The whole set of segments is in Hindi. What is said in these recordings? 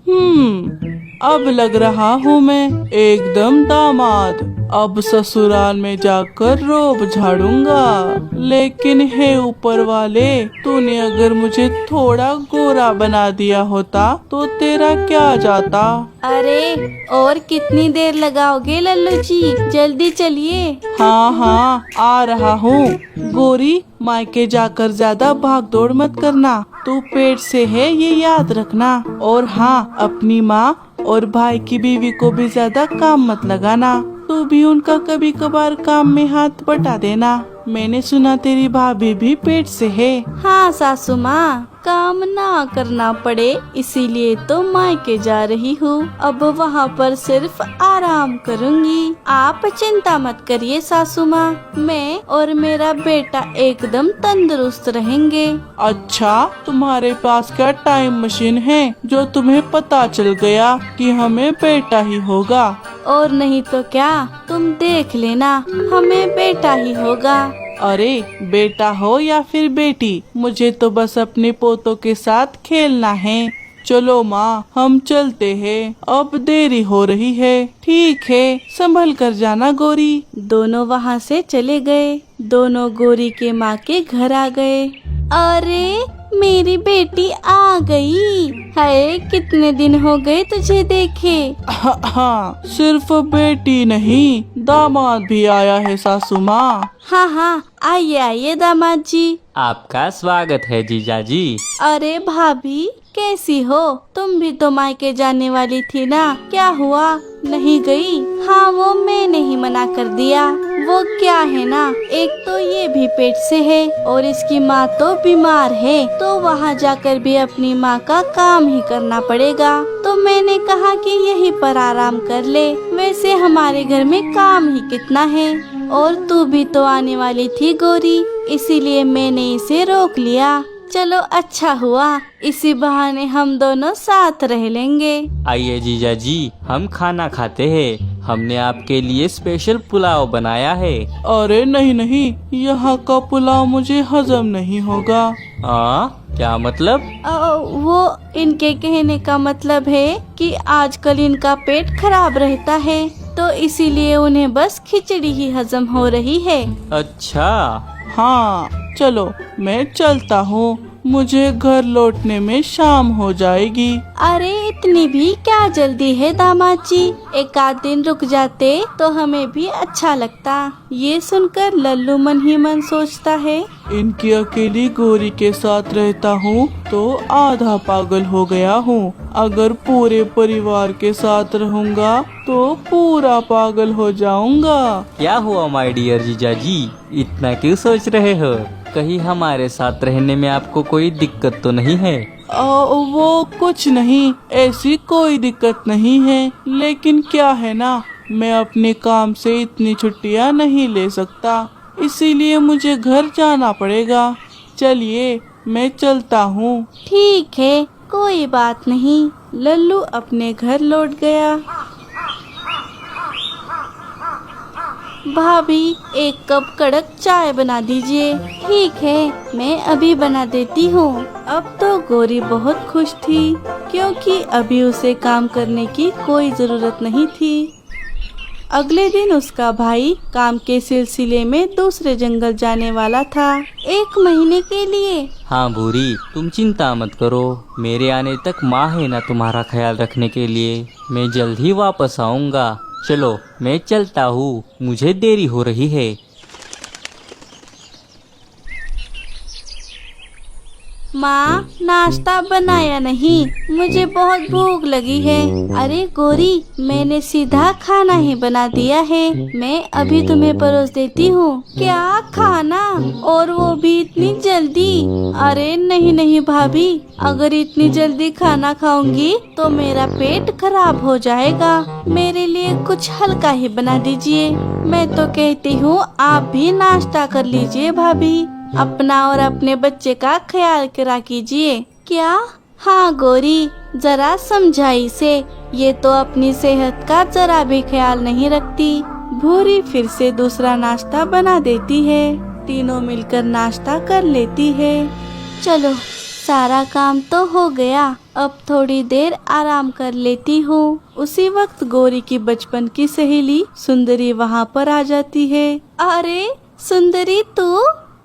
अब लग रहा हूँ मैं एकदम दामाद। अब ससुराल में जाकर रोब झाड़ूंगा। लेकिन हे ऊपर वाले, तूने अगर मुझे थोड़ा गोरा बना दिया होता तो तेरा क्या जाता। अरे और कितनी देर लगाओगे लल्लू जी, जल्दी चलिए। हाँ हाँ आ रहा हूँ। गोरी, मायके जाकर ज्यादा भाग दौड़ मत करना। तू पेट से है ये याद रखना। और हाँ, अपनी माँ और भाई की बीवी को भी ज्यादा काम मत लगाना। तू भी उनका कभी कभार काम में हाथ बटा देना। मैंने सुना तेरी भाभी भी पेट से है। हाँ सासू माँ, काम ना करना पड़े इसीलिए तो मायके जा रही हूँ। अब वहाँ पर सिर्फ आराम करूँगी। आप चिंता मत करिए सासू माँ, मैं और मेरा बेटा एकदम तंदुरुस्त रहेंगे। अच्छा, तुम्हारे पास क्या टाइम मशीन है जो तुम्हें पता चल गया कि हमें बेटा ही होगा। और नहीं तो क्या, तुम देख लेना, हमें बेटा ही होगा। अरे बेटा हो या फिर बेटी, मुझे तो बस अपने पोतों के साथ खेलना है। चलो माँ, हम चलते हैं, अब देरी हो रही है। ठीक है, संभल कर जाना गोरी। दोनों वहाँ से चले गए। दोनों गोरी के माँ के घर आ गए। अरे मेरी बेटी आ गई। हाय, कितने दिन हो गए तुझे देखे। हाँ, सिर्फ बेटी नहीं, दामाद भी आया है सासू माँ। हाँ हाँ, आइए आइए दामाद जी। आपका स्वागत है जीजा जी। अरे भाभी, कैसी हो? तुम भी तो मायके जाने वाली थी ना, क्या हुआ, नहीं गई? हाँ, वो मैंने ही मना कर दिया। वो क्या है ना, एक तो ये भी पेट से है और इसकी माँ तो बीमार है, तो वहाँ जाकर भी अपनी माँ का काम ही करना पड़ेगा। तो मैंने कहा कि यहीं पर आराम कर ले। वैसे हमारे घर में काम ही कितना है, और तू भी तो आने वाली थी गोरी, इसीलिए मैंने इसे रोक लिया। चलो अच्छा हुआ, इसी बहाने हम दोनों साथ रह लेंगे। आइए जीजा जी, हम खाना खाते हैं। हमने आपके लिए स्पेशल पुलाव बनाया है। अरे नहीं नहीं, यहाँ का पुलाव मुझे हजम नहीं होगा। क्या मतलब? वो इनके कहने का मतलब है कि आजकल इनका पेट खराब रहता है, तो इसीलिए उन्हें बस खिचड़ी ही हजम हो रही है। अच्छा। हाँ चलो, मैं चलता हूँ, मुझे घर लौटने में शाम हो जाएगी। अरे इतनी भी क्या जल्दी है दामाद जी, एक आध दिन रुक जाते तो हमें भी अच्छा लगता। ये सुनकर लल्लू मन ही मन सोचता है, इनकी अकेली गोरी के साथ रहता हूँ तो आधा पागल हो गया हूँ। अगर पूरे परिवार के साथ रहूँगा तो पूरा पागल हो जाऊँगा। क्या हुआ माय डियर जीजा जी, इतना क्यों सोच रहे हो? कहीं हमारे साथ रहने में आपको कोई दिक्कत तो नहीं है? वो कुछ नहीं, ऐसी कोई दिक्कत नहीं है। लेकिन क्या है ना, मैं अपने काम से इतनी छुट्टियाँ नहीं ले सकता, इसीलिए मुझे घर जाना पड़ेगा। चलिए मैं चलता हूँ। ठीक है, कोई बात नहीं। लल्लू अपने घर लौट गया। भाभी, एक कप कड़क चाय बना दीजिए। ठीक है, मैं अभी बना देती हूँ। अब तो गोरी बहुत खुश थी, क्योंकि अभी उसे काम करने की कोई जरूरत नहीं थी। अगले दिन उसका भाई काम के सिलसिले में दूसरे जंगल जाने वाला था, 1 महीने के लिए। हाँ भूरी, तुम चिंता मत करो, मेरे आने तक माँ है ना तुम्हारा ख्याल रखने के लिए। मैं जल्द ही वापस आऊँगा। चलो मैं चलता हूँ, मुझे देरी हो रही है। माँ, नाश्ता बनाया नहीं, मुझे बहुत भूख लगी है। अरे गोरी, मैंने सीधा खाना ही बना दिया है, मैं अभी तुम्हें परोस देती हूँ। क्या खाना, और वो भी इतनी जल्दी? अरे नहीं नहीं भाभी, अगर इतनी जल्दी खाना खाऊंगी तो मेरा पेट खराब हो जाएगा। मेरे लिए कुछ हल्का ही बना दीजिए। मैं तो कहती हूँ आप भी नाश्ता कर लीजिए भाभी, अपना और अपने बच्चे का ख्याल करा कीजिए। क्या? हाँ गोरी, जरा समझाई से, ये तो अपनी सेहत का जरा भी ख्याल नहीं रखती। भूरी फिर से दूसरा नाश्ता बना देती है, तीनों मिलकर नाश्ता कर लेती है। चलो सारा काम तो हो गया, अब थोड़ी देर आराम कर लेती हूँ। उसी वक्त गौरी की बचपन की सहेली सुंदरी वहाँ पर आ जाती है। अरे सुंदरी तू?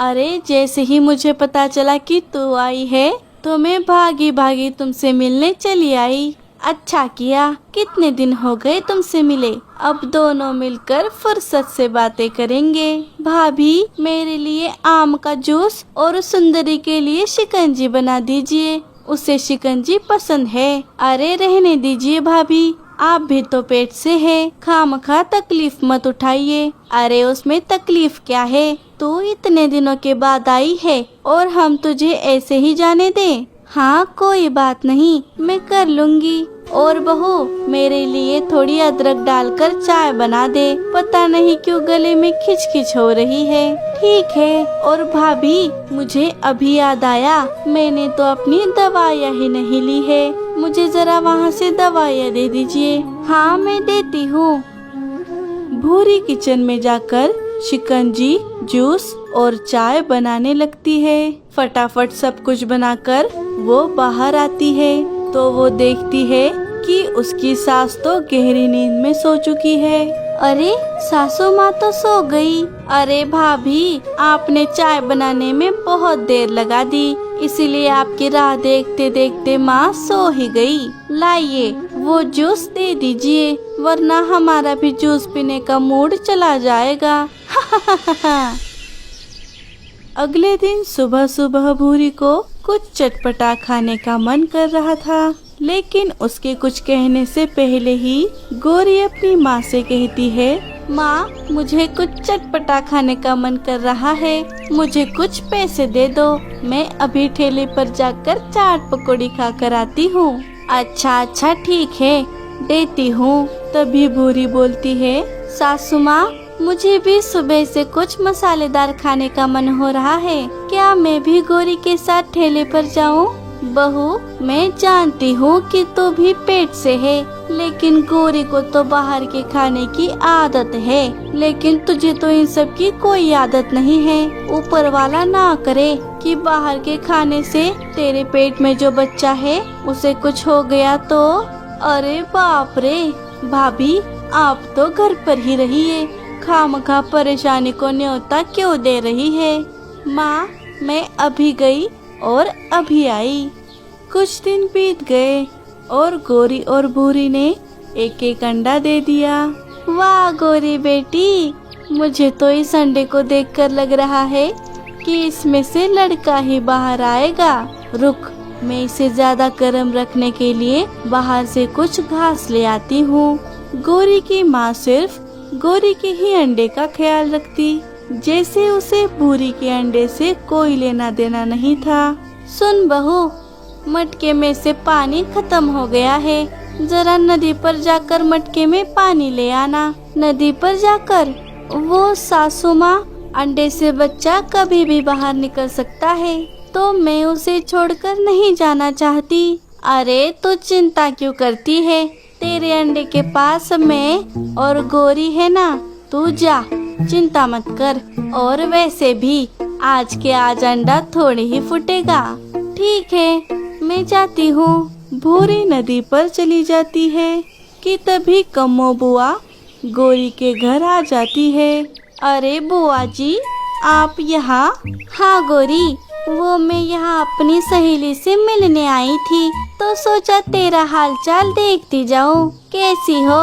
अरे जैसे ही मुझे पता चला कि तू आई है तो मैं भागी भागी तुमसे मिलने चली आई। अच्छा किया, कितने दिन हो गए तुमसे मिले, अब दोनों मिलकर फुर्सत से बातें करेंगे। भाभी मेरे लिए आम का जूस और सुंदरी के लिए शिकंजी बना दीजिए, उसे शिकंजी पसंद है। अरे रहने दीजिए भाभी, आप भी तो पेट से है, खामखा तकलीफ मत उठाइए। अरे उसमें तकलीफ क्या है, तू इतने दिनों के बाद आई है और हम तुझे ऐसे ही जाने दें? हाँ कोई बात नहीं, मैं कर लूंगी। और बहू मेरे लिए थोड़ी अदरक डालकर चाय बना दे, पता नहीं क्यों गले में खिचखिच हो रही है। ठीक है। और भाभी मुझे अभी याद आया, मैंने तो अपनी दवाइयाँ ही नहीं ली है, मुझे जरा वहाँ से दवाइयाँ दे दीजिए। हाँ मैं देती हूँ। भूरी किचन में जाकर शिकंजी, जूस और चाय बनाने लगती है। फटाफट सब कुछ बनाकर वो बाहर आती है तो वो देखती है कि उसकी सास तो गहरी नींद में सो चुकी है। अरे सासू माँ तो सो गई। अरे भाभी आपने चाय बनाने में बहुत देर लगा दी, इसीलिए आपकी राह देखते देखते माँ सो ही गई। लाइए वो जूस दे दीजिए, वरना हमारा भी जूस पीने का मूड चला जाएगा। अगले दिन सुबह सुबह भूरी को कुछ चटपटा खाने का मन कर रहा था, लेकिन उसके कुछ कहने से पहले ही गौरी अपनी माँ से कहती है, माँ मुझे कुछ चटपटा खाने का मन कर रहा है, मुझे कुछ पैसे दे दो, मैं अभी ठेले पर जाकर चाट पकौड़ी खा कर आती हूँ। अच्छा ठीक है, देती हूँ। तभी भूरी बोलती है, सासू माँ मुझे भी सुबह से कुछ मसालेदार खाने का मन हो रहा है, क्या मैं भी गौरी के साथ ठेले पर जाऊँ? बहू मैं जानती हूँ कि तू भी पेट से है, लेकिन गौरी को तो बाहर के खाने की आदत है, लेकिन तुझे तो इन सब की कोई आदत नहीं है। ऊपर वाला ना करे कि बाहर के खाने से तेरे पेट में जो बच्चा है उसे कुछ हो गया तो। अरे बाप रे, भाभी आप तो घर पर ही रहिए, खामखा परेशानी को न्योता क्यों दे रही है। माँ मैं अभी गई और अभी आई। कुछ दिन बीत गए और गौरी और भूरी ने एक एक अंडा दे दिया। वाह गौरी बेटी, मुझे तो इस अंडे को देखकर लग रहा है कि इसमें से लड़का ही बाहर आएगा। रुक, मैं इसे ज्यादा गर्म रखने के लिए बाहर से कुछ घास ले आती हूँ। गौरी की माँ सिर्फ गौरी के ही अंडे का ख्याल रखती, जैसे उसे भूरी के अंडे से कोई लेना देना नहीं था। सुन बहू, मटके में से पानी खत्म हो गया है, जरा नदी पर जाकर मटके में पानी ले आना। नदी पर जाकर? वो सासू माँ, अंडे से बच्चा कभी भी बाहर निकल सकता है, तो मैं उसे छोड़कर नहीं जाना चाहती। अरे तू चिंता क्यों करती है, तेरे अंडे के पास मैं और गौरी है ना, तू जा, चिंता मत कर। और वैसे भी आज के आज अंडा थोड़ी ही फूटेगा। ठीक है मैं जाती हूँ। भूरी नदी पर चली जाती है कि तभी कम्मो बुआ गौरी के घर आ जाती है। अरे बुआ जी आप यहाँ? हाँ गौरी, वो मैं यहाँ अपनी सहेली से मिलने आई थी, तो सोचा तेरा हालचाल देखती जाऊँ, कैसी हो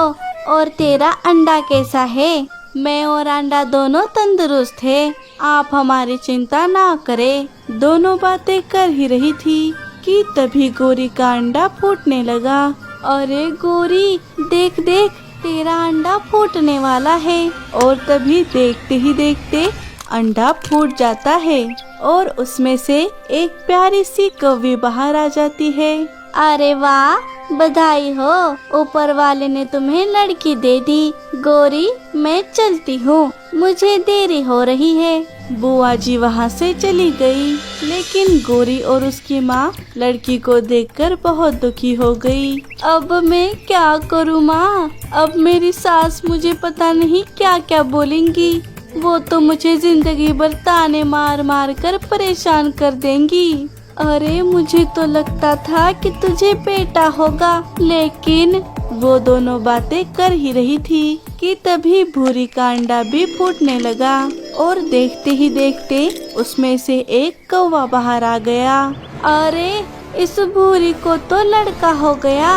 और तेरा अंडा कैसा है। मैं और अंडा दोनों तंदुरुस्त है, आप हमारी चिंता ना करें। दोनों बातें कर ही रही थी कि तभी गौरी का अंडा फूटने लगा। अरे गौरी देख देख, तेरा अंडा फूटने वाला है। और तभी देखते ही देखते अंडा फूट जाता है और उसमें से एक प्यारी सी कौवी बाहर आ जाती है। अरे वाह, बधाई हो, ऊपर वाले ने तुम्हें लड़की दे दी। गौरी मैं चलती हूँ, मुझे देरी हो रही है। बुआ जी वहाँ से चली गई, लेकिन गौरी और उसकी माँ लड़की को देखकर बहुत दुखी हो गई। अब मैं क्या करूँ माँ, अब मेरी सास मुझे पता नहीं क्या क्या बोलेंगी, वो तो मुझे जिंदगी भर ताने मार मार कर परेशान कर देंगी। अरे मुझे तो लगता था कि तुझे बेटा होगा, लेकिन वो दोनों बातें कर ही रही थी कि तभी भूरी का अंडा भी फूटने लगा और देखते ही देखते उसमें से एक कौवा बाहर आ गया। अरे इस भूरी को तो लड़का हो गया,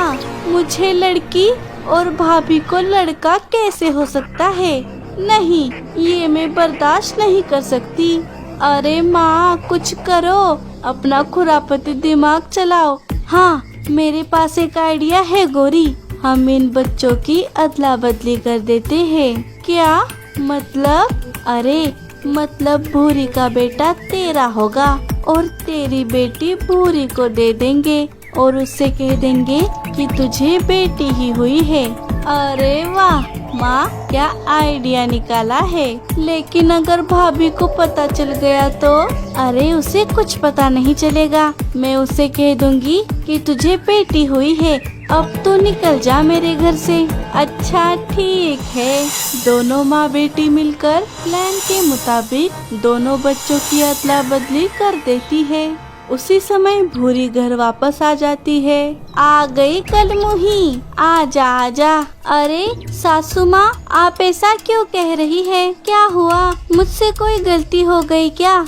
मुझे लड़की और भाभी को लड़का कैसे हो सकता है? नहीं, ये मैं बर्दाश्त नहीं कर सकती। अरे माँ कुछ करो, अपना खुरापती दिमाग चलाओ। हाँ, मेरे पास एक आइडिया है गौरी, हम इन बच्चों की अदला बदली कर देते हैं। क्या मतलब? अरे मतलब भूरी का बेटा तेरा होगा और तेरी बेटी भूरी को दे देंगे और उससे कह देंगे कि तुझे बेटी ही हुई है। अरे वाह माँ, क्या आइडिया निकाला है। लेकिन अगर भाभी को पता चल गया तो? अरे उसे कुछ पता नहीं चलेगा, मैं उसे कह दूंगी कि तुझे बेटी हुई है, अब तो निकल जा मेरे घर से। अच्छा ठीक है। दोनों माँ बेटी मिलकर प्लान के मुताबिक दोनों बच्चों की अदला बदली कर देती है। उसी समय भूरी घर वापस आ जाती है। आ गई कल मुही, आजा आजा। अरे सासू माँ, आप ऐसा क्यों कह रही है? क्या हुआ? मुझसे कोई गलती हो गई क्या?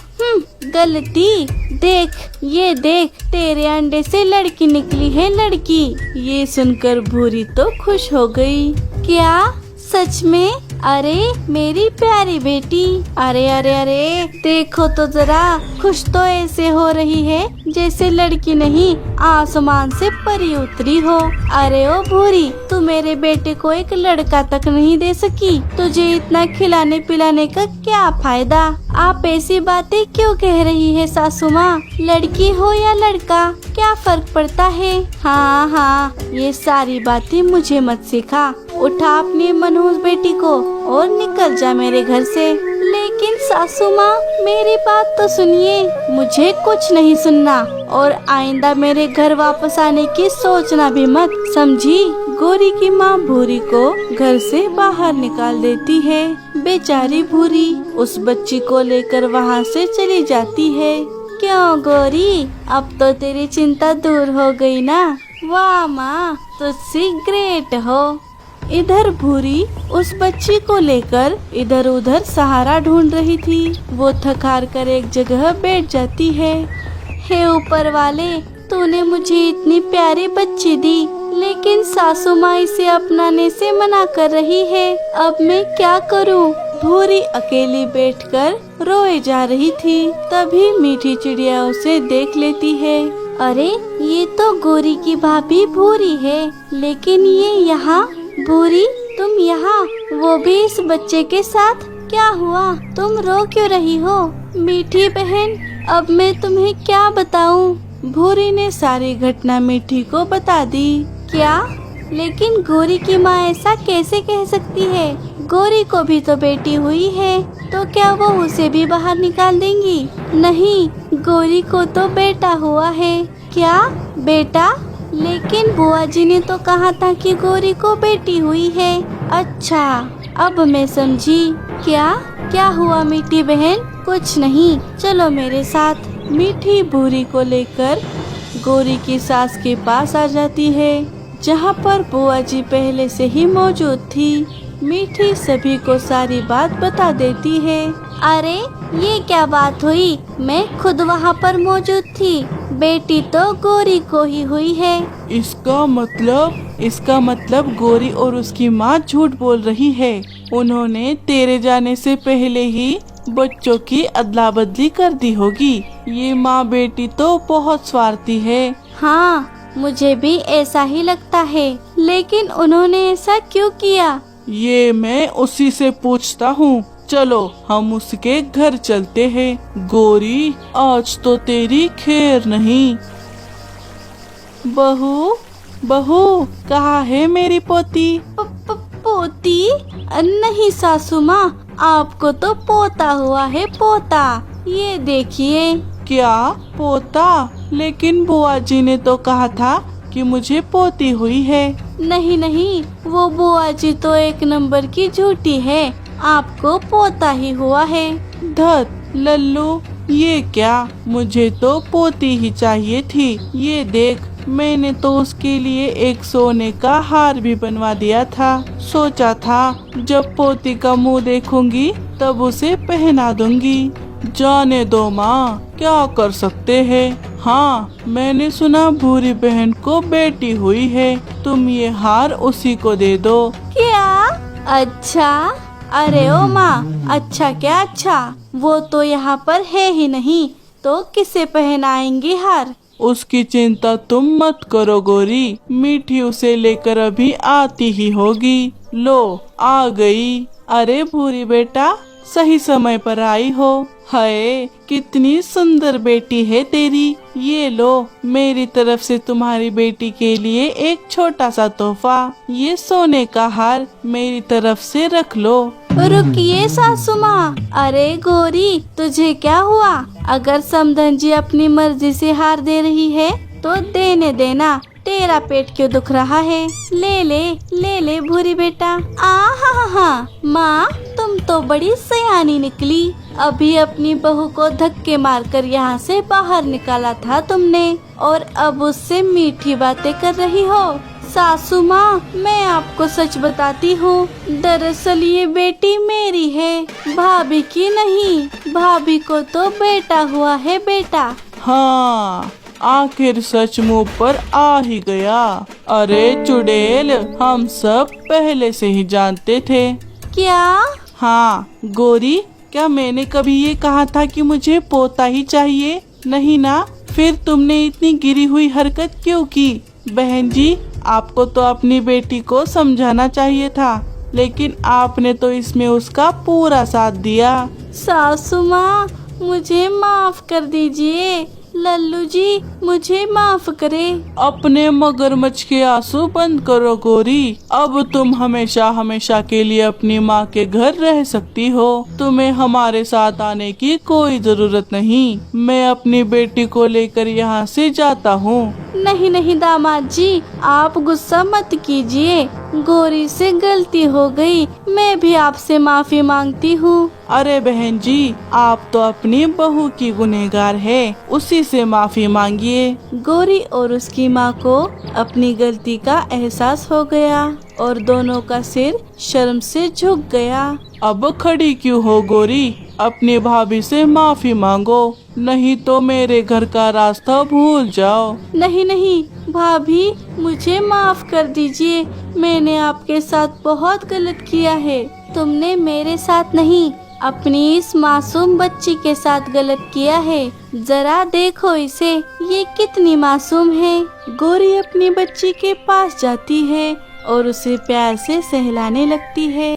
गलती? देख, ये देख, तेरे अंडे से लड़की निकली है, लड़की। ये सुनकर भूरी तो खुश हो गई। क्या सच में? अरे मेरी प्यारी बेटी, अरे अरे अरे देखो तो जरा, खुश तो ऐसे हो रही है जैसे लड़की नहीं आसमान से परी उतरी हो। अरे ओ भूरी, तू मेरे बेटे को एक लड़का तक नहीं दे सकी, तुझे इतना खिलाने पिलाने का क्या फायदा? आप ऐसी बातें क्यों कह रही है सासू माँ? लड़की हो या लड़का, क्या फर्क पड़ता है? हाँ हाँ, ये सारी बातें मुझे मत सिखा। उठा अपनी मनहूस बेटी को और निकल जा मेरे घर से। लेकिन सासू माँ, मेरी बात तो सुनिए। मुझे कुछ नहीं सुनना और आइंदा मेरे घर वापस आने की सोचना भी मत, समझी? गौरी की माँ भूरी को घर से बाहर निकाल देती है। बेचारी भूरी उस बच्ची को लेकर वहाँ से चली जाती है। क्यों गौरी, अब तो तेरी चिंता दूर हो गई ना? वाह माँ, तुझसे ग्रेट हो। इधर भूरी उस बच्ची को लेकर इधर उधर सहारा ढूंढ रही थी। वो थक हार कर एक जगह बैठ जाती है। हे ऊपर वाले, तूने मुझे इतनी प्यारी बच्ची दी, लेकिन सासू माँ इसे अपनाने से मना कर रही है। अब मैं क्या करूँ? भूरी अकेली बैठकर रोए जा रही थी। तभी मीठी चिड़िया उसे देख लेती है। अरे ये तो गौरी की भाभी भूरी है, लेकिन ये यहाँ? भूरी तुम यहाँ, वो भी इस बच्चे के साथ? क्या हुआ? तुम रो क्यों रही हो? मीठी बहन, अब मैं तुम्हें क्या बताऊँ? भूरी ने सारी घटना मीठी को बता दी। क्या? लेकिन गौरी की माँ ऐसा कैसे कह सकती है? गौरी को भी तो बेटी हुई है, तो क्या वो उसे भी बाहर निकाल देंगी? नहीं, गौरी को तो बेटा हुआ है। क्या बेटा? लेकिन बुआ जी ने तो कहा था कि गौरी को बेटी हुई है। अच्छा, अब मैं समझी। क्या हुआ मीठी बहन? कुछ नहीं, चलो मेरे साथ। मीठी भूरी को लेकर गौरी की सास के पास आ जाती है, जहाँ पर बुआ जी पहले से ही मौजूद थी। मीठी सभी को सारी बात बता देती है। अरे ये क्या बात हुई? मैं खुद वहाँ पर मौजूद थी। बेटी तो गौरी को ही हुई है। इसका मतलब गौरी और उसकी माँ झूठ बोल रही है। उन्होंने तेरे जाने से पहले ही बच्चों की अदला बदली कर दी होगी। ये माँ बेटी तो बहुत स्वार्थी है। हाँ, मुझे भी ऐसा ही लगता है, लेकिन उन्होंने ऐसा क्यों किया? ये मैं उसी से पूछता हूँ। चलो हम उसके घर चलते हैं। गौरी, आज तो तेरी खैर नहीं। बहू, कहाँ है मेरी पोती? पोती? नहीं सासू माँ, आपको तो पोता हुआ है, पोता। ये देखिए। क्या पोता? लेकिन बुआ जी ने तो कहा था कि मुझे पोती हुई है। नहीं, वो बुआ जी तो एक नंबर की झूठी है, आपको पोता ही हुआ है। धत लल्लू, ये क्या, मुझे तो पोती ही चाहिए थी। ये देख, मैंने तो उसके लिए एक सोने का हार भी बनवा दिया था। सोचा था जब पोती का मुंह देखूंगी तब उसे पहना दूंगी। जाने दो माँ, क्या कर सकते हैं। हाँ, मैंने सुना भूरी बहन को बेटी हुई है, तुम ये हार उसी को दे दो। क्या? अच्छा, अरे ओ माँ, अच्छा क्या अच्छा, वो तो यहाँ पर है ही नहीं, तो किसे पहनाएंगी हार? उसकी चिंता तुम मत करो गौरी, मीठी उसे लेकर अभी आती ही होगी। लो, आ गई। अरे भूरी बेटा, सही समय पर आई हो। हाय, कितनी सुंदर बेटी है तेरी। ये लो, मेरी तरफ से तुम्हारी बेटी के लिए एक छोटा सा तोहफा, ये सोने का हार मेरी तरफ से रख लो। रुकिए सासू माँ, अरे गौरी, तुझे क्या हुआ? अगर समधन जी अपनी मर्जी से हार दे रही है तो देने देना, तेरा पेट क्यों दुख रहा है? ले ले, ले ले भूरी बेटा। हा, माँ तुम तो बड़ी सयानी निकली। अभी अपनी बहू को धक्के मारकर यहाँ से बाहर निकाला था तुमने, और अब उससे मीठी बातें कर रही हो। सासू माँ, मैं आपको सच बताती हूँ, दरअसल ये बेटी मेरी है, भाभी की नहीं। भाभी को तो बेटा हुआ है, बेटा। हाँ, आखिर सच मुंह पर आ ही गया। अरे चुड़ैल, हम सब पहले से ही जानते थे। क्या? हाँ गौरी, क्या मैंने कभी ये कहा था कि मुझे पोता ही चाहिए? नहीं ना, फिर तुमने इतनी गिरी हुई हरकत क्यों की? बहन जी, आपको तो अपनी बेटी को समझाना चाहिए था, लेकिन आपने तो इसमें उसका पूरा साथ दिया। सासू माँ, मुझे माफ कर दीजिए। लल्लू जी, मुझे माफ करे। अपने मगरमच्छ के आंसू बंद करो गौरी। अब तुम हमेशा हमेशा के लिए अपनी माँ के घर रह सकती हो। तुम्हें हमारे साथ आने की कोई जरूरत नहीं। मैं अपनी बेटी को लेकर यहाँ से जाता हूँ। नहीं नहीं दामाद जी, आप गुस्सा मत कीजिए, गौरी से गलती हो गई, मैं भी आपसे माफी मांगती हूँ। अरे बहन जी, आप तो अपनी बहू की गुनहगार है, उसी से माफी मांगिए। गौरी और उसकी माँ को अपनी गलती का एहसास हो गया और दोनों का सिर शर्म से झुक गया। अब खड़ी क्यों हो गौरी, अपनी भाभी से माफी मांगो, नहीं तो मेरे घर का रास्ता भूल जाओ। नहीं नहीं भाभी, मुझे माफ कर दीजिए, मैंने आपके साथ बहुत गलत किया है। तुमने मेरे साथ नहीं, अपनी इस मासूम बच्ची के साथ गलत किया है। जरा देखो इसे, ये कितनी मासूम है। गौरी अपनी बच्ची के पास जाती है और उसे प्यार से सहलाने लगती है।